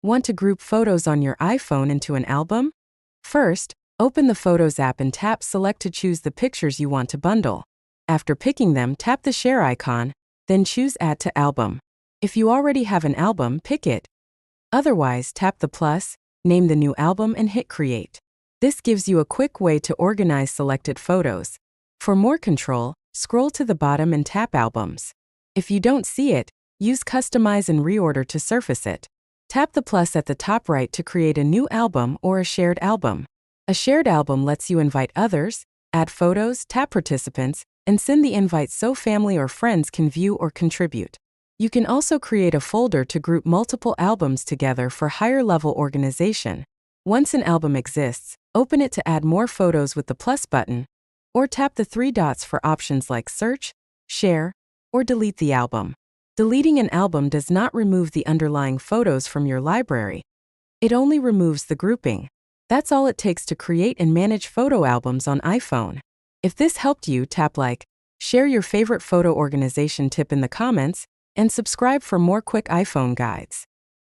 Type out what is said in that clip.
Want to group photos on your iPhone into an album? First, open the Photos app and tap Select to choose the pictures you want to bundle. After picking them, tap the share icon, then choose Add to Album. If you already have an album, pick it. Otherwise, tap the plus, name the new album and hit Create. This gives you a quick way to organize selected photos. For more control, scroll to the bottom and tap Albums. If you don't see it, use Customize and Reorder to surface it. Tap the plus at the top right to create a new album or a shared album. A shared album lets you invite others, add photos, tap participants, and send the invite so family or friends can view or contribute. You can also create a folder to group multiple albums together for higher-level organization. Once an album exists, open it to add more photos with the plus button, or tap the three dots for options like search, share, or delete the album. Deleting an album does not remove the underlying photos from your library. It only removes the grouping. That's all it takes to create and manage photo albums on iPhone. If this helped you, tap like, share your favorite photo organization tip in the comments, and subscribe for more quick iPhone guides.